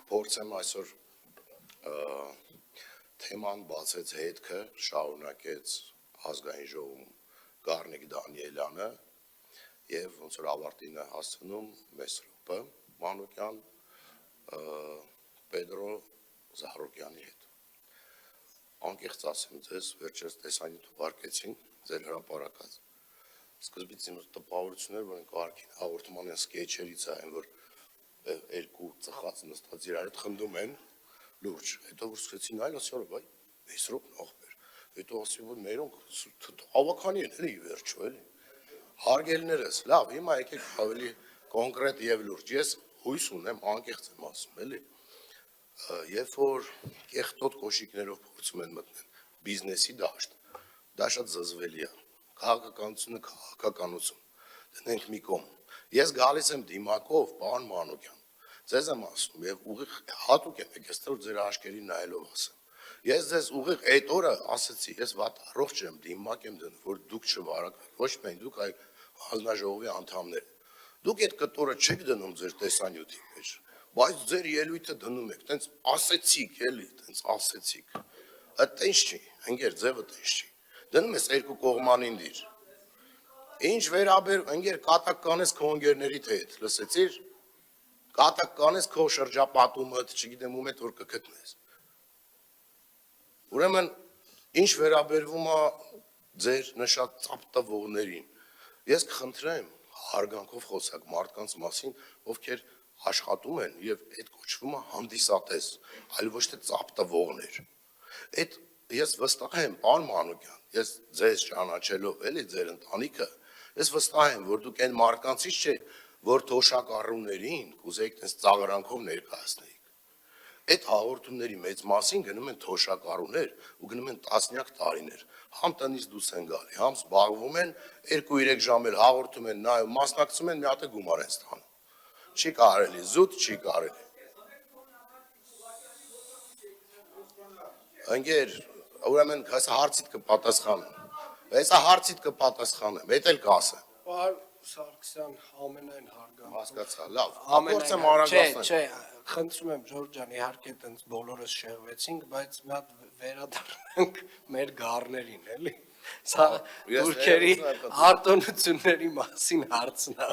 փորձեմ այսօր թեման բացեց հետքը, շարունակեց ազգային ժողովում Գառնիկ Դանիելյանը եւ ոնց որ ավարտին է հասցնում Մեսրոպը Մանուկյան Պետրո Զահրոկյանի հետ։ Անկեղծ ասեմ ձեզ, վերջերս տեսանյութ ուղարկեցին ձեր հրապարակած։ Սկզբից իմ տպավորություններ, որ կարգին հաղորդման են սկեչերից այն, որ երկու ծխած նստած իրար հետ խնդում են լուրջ, հետո որ սկսեցին այլ ասյալ, բայ Մեսրոպն աղբեր, հետո ասի, որ մերոնք հավաքանի են, էլի վերջո, էլի։ Հարգելներս, լավ, հիմա եկեք ավելի կոնկրետ եւ լուրջ, ես հույս ունեմ, անկեղծ եմ ասում, էլի, երբ որ կեղտոտ կոշիկներով փորձում են մտնել բիզնեսի դաշտ, դա շատ զզվելի է, քաղաքականությունը քաղաքականություն, դնենք մի կողմ, ես գալիս եմ դիմակով, պարոն Մանուկյան, ձեզ եմ ասում եւ ուղիղ հատուկ եմ եկել, որ ձեր աշկերին նայելով ասեմ, ես ձեզ ուղիղ այդ օրը ասեցի, ես վատ առողջ եմ, դիմակ եմ դնում, որ դուք չվարակվեք, ոչ միայն դուք, այլ հանձնաժողովի անդամներ, դուք այդ կտորը չեք դնում ձեր տեսանյութի մեջ, բայց ձեր ելույթը դնում եք, տենց ասեցիք, էլի, տենց ասեցիք, տենց չի, ընկեր, ձևը տենց չի, դնում ես երկու կողմանին դիր, ինչ վերաբերում, ընկեր, կատակ կանես քո ընկերներիդ հետ, լսեցիր, կատակ կանես քո շրջապատումդ, չգիտեմ ում հետ որ կգտնես, ուրեմն, ինչ վերաբերվում է ձեր նշած ծափ տվողներին, ես կխնդրեմ հարգանքով խոսակ մարդկանց մասին, ովքեր աշխատում են եւ այդ կոչվում է հանդիսատես, այլ ոչ թե ծափ տվողներ։ Այդ ես վստահ եմ, պարոն Մանուկյան, ես ձեզ ճանաչելով, էլի ձեր ընտանիքը, ես վստահ եմ, որ դուք այն մարդկանցից չեք, որ թոշակառուներին կուզեիք տես ծաղրանքով ներկայացնեիք։ Այդ հաղորդումների մեծ մասին գնում են թոշակառուներ ու գնում են տասնյակ տարիներ, համ տնից դուրս են գալի, համ զբաղվում են 2-3 ժամ էլ հաղորդում են, նայում, մասնակցում են, մի հատ է գումար են ստանում։ Չի կարելի, զուտ չի կարելի։ Ընկեր, ուրեմն հեսա հարցիդ կպատասխանեմ, հեսա հարցիդ կպատասխանեմ, հետ էլ կասեմ։ Պարոն Սարգսյան, ամենայն հարգանքով։ Հասկացա, լավ, փորձեմ արագացնել։ Չէ, խնդրում եմ Ջորջ ջան, իհարկե տենց բոլորս շեղվեցինք, բայց մի հատ վերադառնանք մեր գառներին, էլի։ Սա թուրքերի արտոնությունների մասին հարցն է,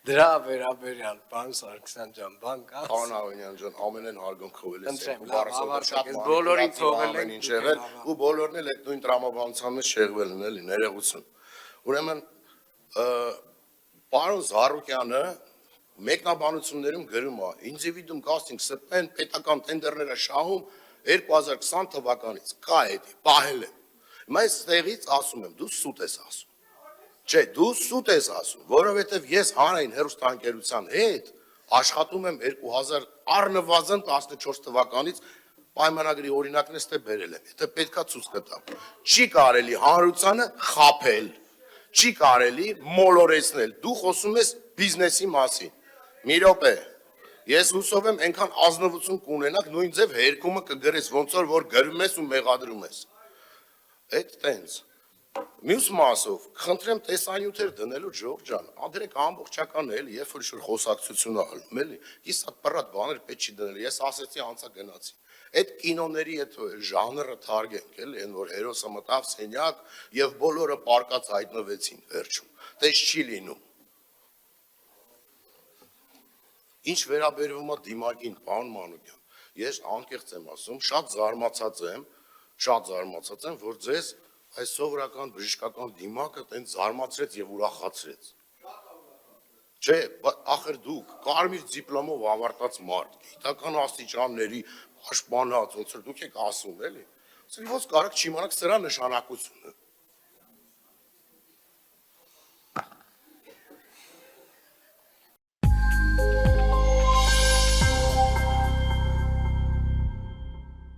դրա վերաբերյալ, պարոն Սարգսյան ջան, բան կա։ Պարոն Ավենյան ջան, ամենայն հարգանքով էլ ես բոլորին թողել ենք ինչ եղել ու բոլորն էլ այդ նույն տրամաբանության մեջ շեղվել են, էլի, ներողություն։ Ուրեմն պարոն Զահրոկյանը մեկնաբանություններում գրում է, ինդիվիդուում կաստինգ սպեն պետական տենդերները շահում 2020 թվականից, կա էդի, պահել եմ։ Հիմա ես ստեղից ասում եմ, դու սուտ ես ասում։ Չէ, դու սուտ ես ասում, որովհետև ես հանրային հեռուստաընկերության հետ աշխատում եմ 2000 առնվազն 14 թվականից պայմանագրի օրինակն էստե բերել եմ, եթե պետքա ցույց կտամ։ Չի կարելի հանրությանը խաբել, չի կարելի մոլորեցնել, դու խոսում ես բիզնեսի մասին։ Մի րոպե, ես հուսով եմ այնքան ազնվություն կունենաք, նույն ձև հերկումը կգրես, ոնց որ գրում ես ու մեղադրում ես։ Այդ տենց։ Մյուս մասով, խնդրեմ տեսանյութեր դնելու Ջորջ ջան, անդրեք ամբողջական էլի, երբ որ ինչ-որ խոսակցություն ալում, էլի, կիսատ պռատ բաներ պետք չի դնել, ես ասեցի անցա գնացի։ Այդ կինոների այդ ժանրը թարգենք, էլի, այն որ հերոսը մտավ սենյակ եւ բոլորը պարկած հայտնվեցին վերջում։ Տես չի լինում։ Ինչ վերաբերվում է դիմակին, պարոն Մանուկյան, ես անկեղծ եմ ասում, շատ զարմացած եմ, որ ձեզ այս սովորական բժշկական դիմակը տենց զարմացրեց եւ ուրախացրեց։ Չէ, ախր դուք կարմիր դիպլոմով ավարտած մարդ, գիտական աստիճանների պաշտպանած, ոնց որ դուք եք ասում, էլի։ Ոնց կարաք չիմանաք սրա նշանակությունը։